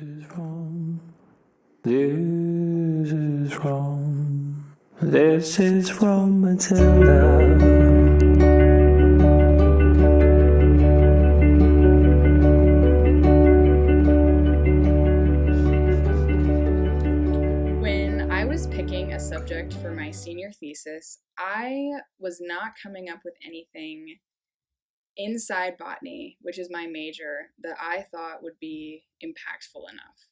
is wrong. This is wrong. This is from Matilda. When I was picking a subject for my senior thesis, I was not coming up with anything inside botany, which is my major, that I thought would be impactful enough.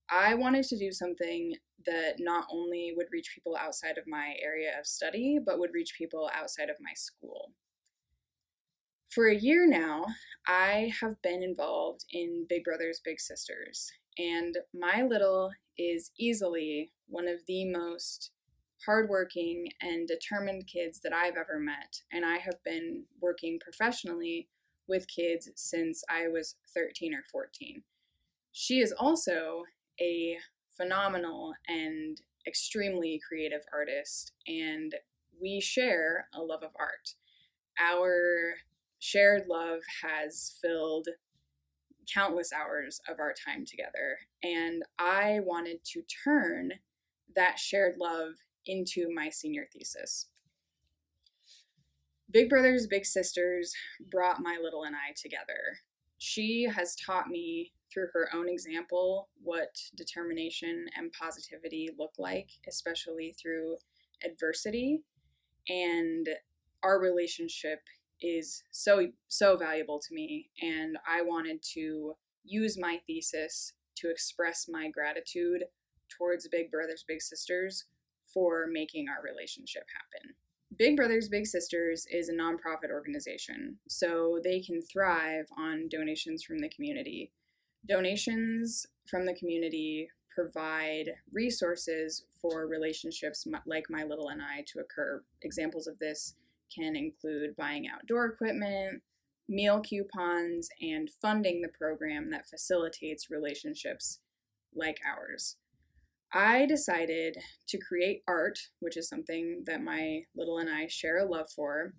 I wanted to do something that not only would reach people outside of my area of study, but would reach people outside of my school. For a year now, I have been involved in Big Brothers Big Sisters, and my little is easily one of the most hardworking and determined kids that I've ever met, and I have been working professionally with kids since I was 13 or 14. She is also a phenomenal and extremely creative artist, and we share a love of art. Our shared love has filled countless hours of our time together, and I wanted to turn that shared love into my senior thesis. Big Brothers Big Sisters brought my little and I together. She has taught me through her own example what determination and positivity look like, especially through adversity, and our relationship is so valuable to me, and I wanted to use my thesis to express my gratitude towards Big Brothers Big Sisters for making our relationship happen. Big Brothers Big Sisters is a nonprofit organization, so they can thrive on donations from the community. Donations from the community provide resources for relationships like my little and I to occur. Examples of this can include buying outdoor equipment, meal coupons, and funding the program that facilitates relationships like ours. I decided to create art, which is something that my little and I share a love for,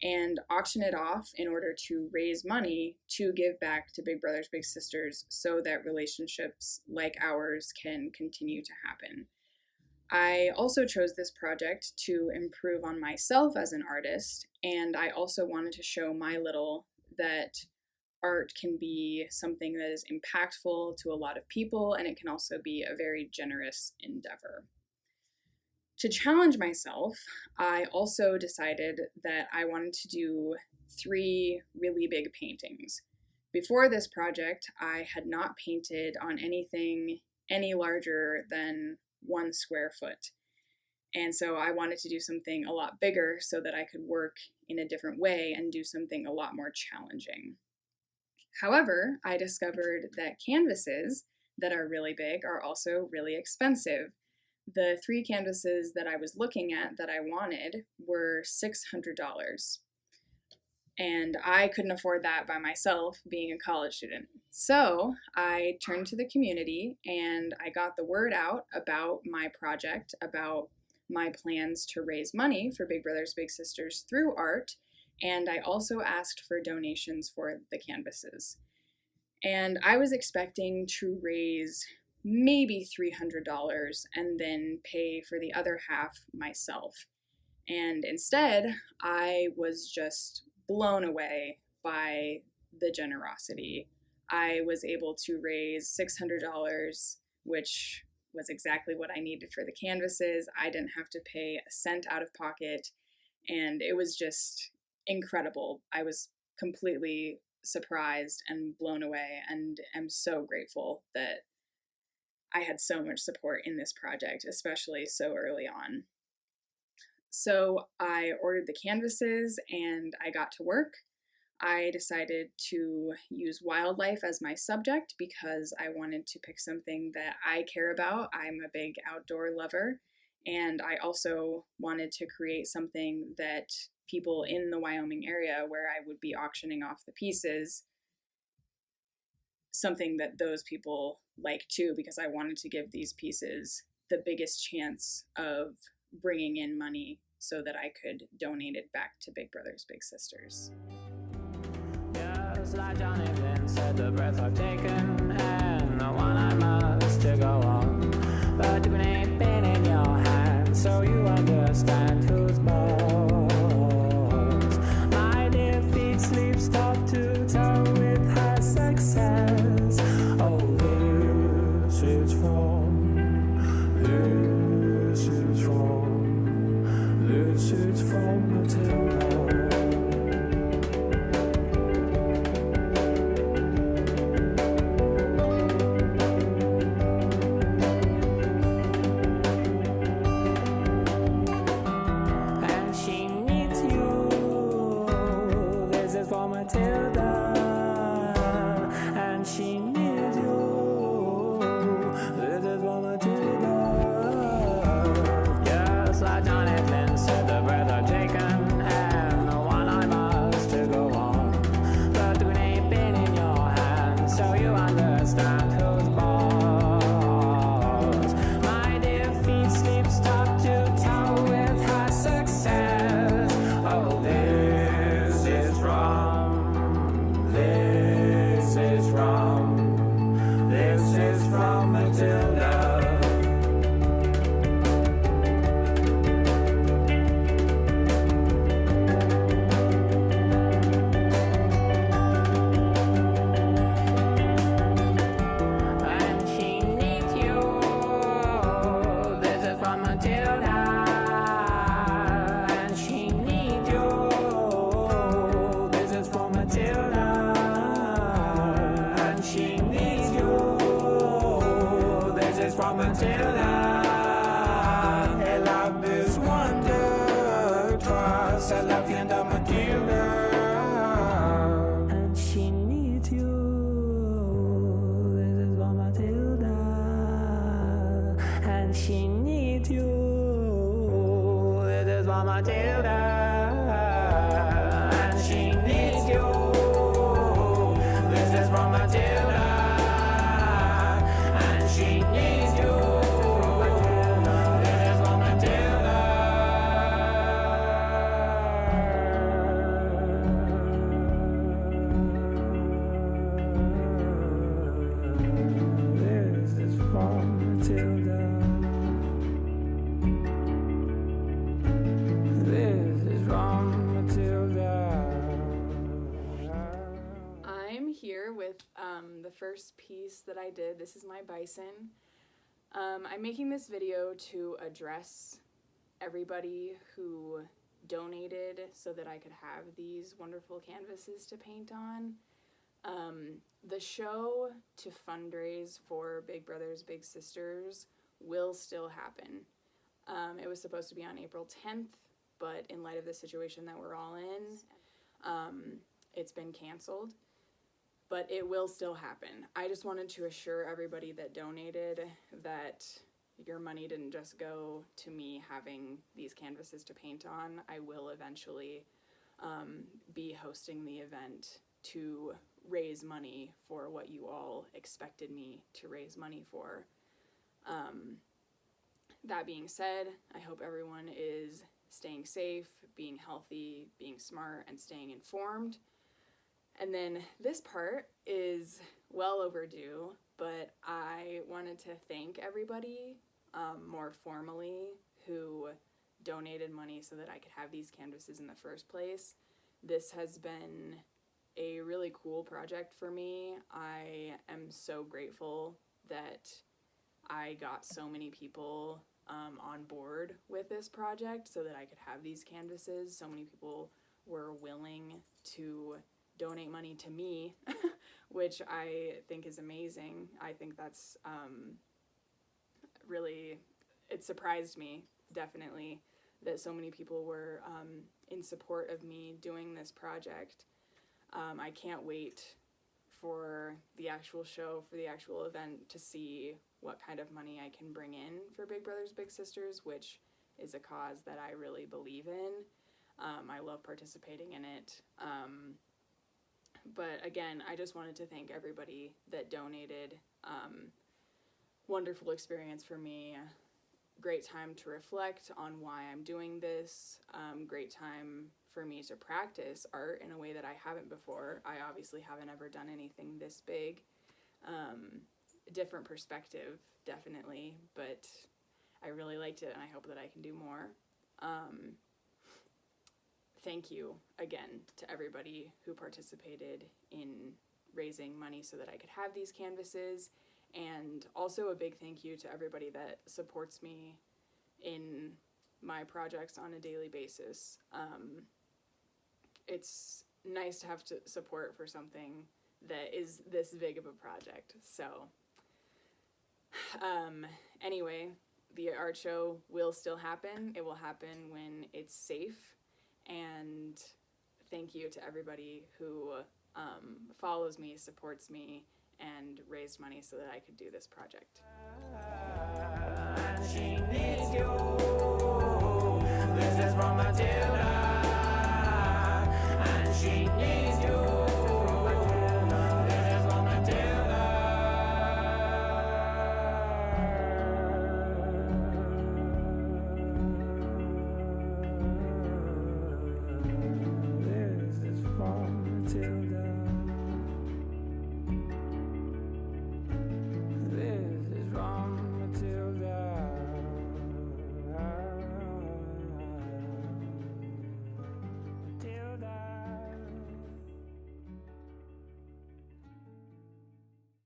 and auction it off in order to raise money to give back to Big Brothers Big Sisters so that relationships like ours can continue to happen. I also chose this project to improve on myself as an artist, and I also wanted to show my little that art can be something that is impactful to a lot of people, and it can also be a very generous endeavor. To challenge myself, I also decided that I wanted to do 3 really big paintings. Before this project, I had not painted on anything any larger than 1 square foot. And so I wanted to do something a lot bigger so that I could work in a different way and do something a lot more challenging. However, I discovered that canvases that are really big are also really expensive. The 3 canvases that I was looking at that I wanted were $600. And I couldn't afford that by myself, being a college student. So I turned to the community and I got the word out about my project, about my plans to raise money for Big Brothers Big Sisters through art, and I also asked for donations for the canvases. And I was expecting to raise maybe $300 and then pay for the other half myself. And instead, I was just blown away by the generosity. I was able to raise $600, which was exactly what I needed for the canvases. I didn't have to pay a cent out of pocket, and it was just incredible. I was completely surprised and blown away, and am so grateful that I had so much support in this project, especially so early on. So I ordered the canvases and I got to work. I decided to use wildlife as my subject because I wanted to pick something that I care about. I'm a big outdoor lover, and I also wanted to create something that people in the Wyoming area where I would be auctioning off the pieces, something that those people like too, because I wanted to give these pieces the biggest chance of bringing in money so that I could donate it back to Big Brothers Big Sisters. Just like Johnny Flynn said, the breath I've taken and I want from Matilda. Hey, love is wonder, twice at la fin de Matilda. And she needs you. This is for Matilda. And she needs you. This is for Matilda. And she needs you. This is for Matilda. And she needs you. This is for Matilda. This is for Matilda. This is from Matilda. I'm here with the first piece that I did. This is my bison. I'm making this video to address everybody who donated so that I could have these wonderful canvases to paint on. The show to fundraise for Big Brothers Big Sisters will still happen. It was supposed to be on April 10th, but in light of the situation that we're all in, it's been canceled. But it will still happen. I just wanted to assure everybody that donated that your money didn't just go to me having these canvases to paint on. I will eventually be hosting the event to raise money for what you all expected me to raise money for. That being said, I hope everyone is staying safe, being healthy, being smart, and staying informed. And then this part is well overdue, but I wanted to thank everybody more formally who donated money so that I could have these canvases in the first place. This has been a really cool project for me. I am so grateful that I got so many people on board with this project so that I could have these canvases. So many people were willing to donate money to me, which I think is amazing. I think that's really, it surprised me, definitely, that so many people were in support of me doing this project. I can't wait for the actual show, for the actual event, to see what kind of money I can bring in for Big Brothers Big Sisters, which is a cause that I really believe in. I love participating in it. But again, I just wanted to thank everybody that donated. Wonderful experience for me. Great time to reflect on why I'm doing this. Great time for me to practice art in a way that I haven't before. I obviously haven't ever done anything this big. Different perspective, definitely, but I really liked it and I hope that I can do more. Thank you again to everybody who participated in raising money so that I could have these canvases, and also a big thank you to everybody that supports me in my projects on a daily basis. It's nice to have support for something that is this big of a project. So anyway, the art show will still happen. It will happen when it's safe. And thank you to everybody who follows me, supports me, and raised money so that I could do this project. And she needs you. This is from Matilda. And she needs you.